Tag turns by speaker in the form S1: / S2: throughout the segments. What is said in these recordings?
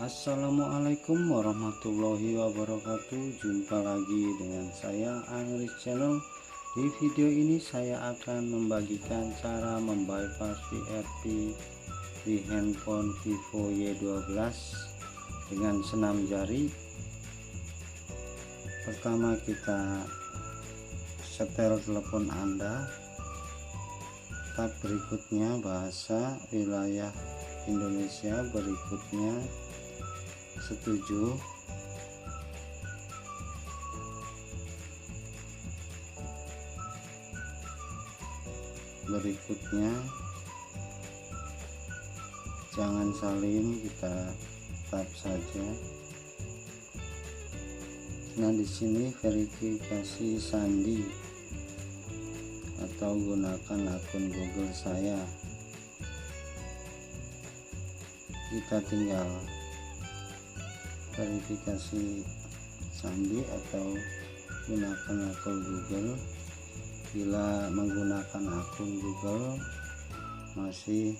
S1: Assalamualaikum warahmatullahi wabarakatuh. Jumpa lagi dengan saya Angris Channel. Di video ini saya akan membagikan cara membypass VRP di handphone Vivo Y12 dengan senam jari. Pertama kita setel telepon Anda. Tab berikutnya bahasa wilayah Indonesia, berikutnya setuju, berikutnya jangan salin, kita tap saja. Nah, di sini verifikasi sandi atau gunakan akun Google saya. Kita tinggal verifikasi sandi atau gunakan akun Google. Bila menggunakan akun Google masih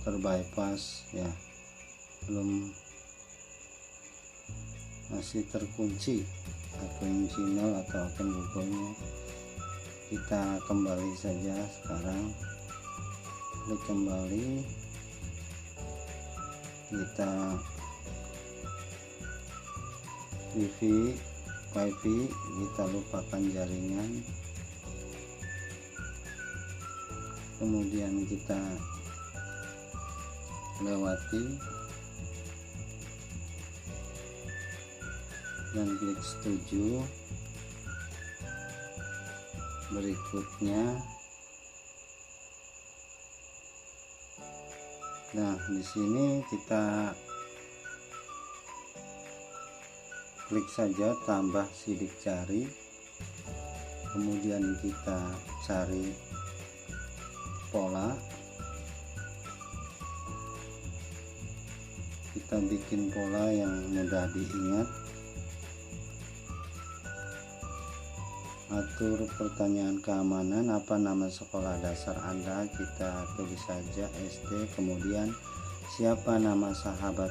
S1: terbypass ya, masih terkunci akun Gmail atau akun Google-nya. Kita kembali saja sekarang. Klik kembali, kita wifi kita lupakan jaringan, kemudian kita lewati dan klik setuju. Berikutnya, nah di sini kita klik saja tambah sidik jari, kemudian kita cari pola, kita bikin pola yang mudah diingat. Atur pertanyaan keamanan, apa nama sekolah dasar Anda, kita tulis saja SD. Kemudian siapa nama sahabat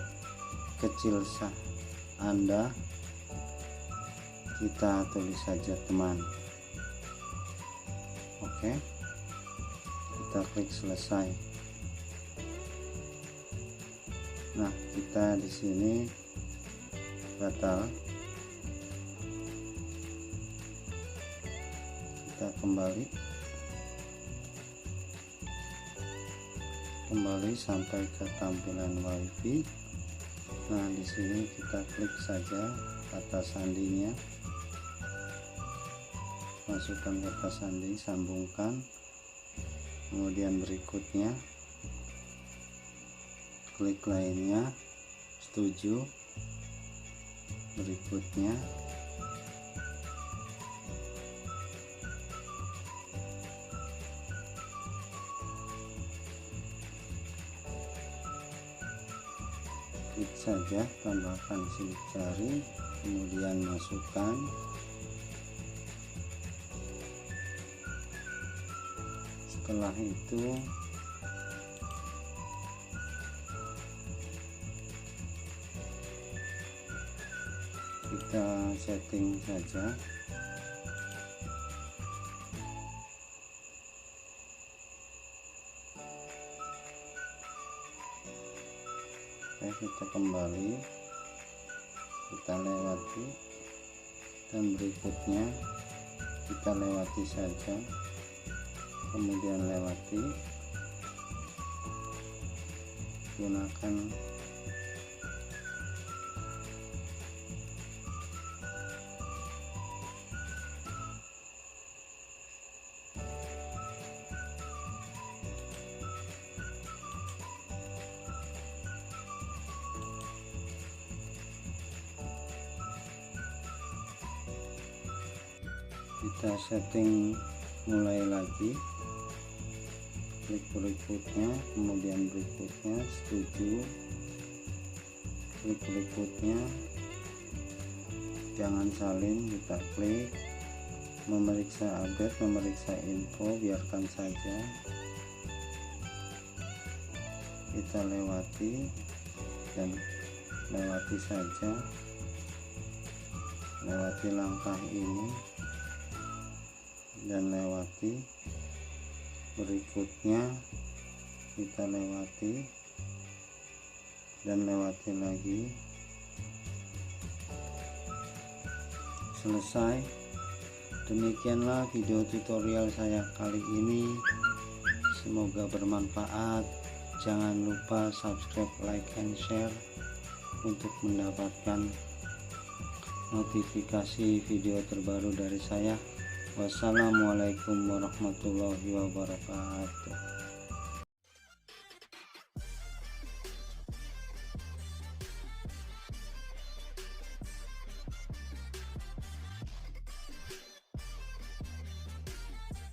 S1: kecil Anda, kita tulis saja teman. Oke, kita klik selesai. Nah, kita di sini batal. Kita kembali sampai ke tampilan WiFi. Nah, di sini kita klik saja kata sandinya, masukkan kata sandi, sambungkan, kemudian berikutnya klik lainnya, setuju, berikutnya klik saja, tambahkan sidik jari, kemudian masukkan, setelah itu kita setting saja. Oke, kita kembali, kita lewati, dan berikutnya kita lewati saja, kemudian lewati, gunakan kita setting mulai lagi, klik berikutnya, kemudian berikutnya setuju, klik berikutnya jangan salin, kita klik memeriksa update, memeriksa info, biarkan saja. kita lewati dan lewati saja, lewati langkah ini dan lewati berikutnya, kita lewati dan lewati lagi. Selesai. Demikianlah video tutorial saya kali ini, semoga bermanfaat. Jangan lupa subscribe, like, and share untuk mendapatkan notifikasi video terbaru dari saya. Wassalamualaikum warahmatullahi wabarakatuh.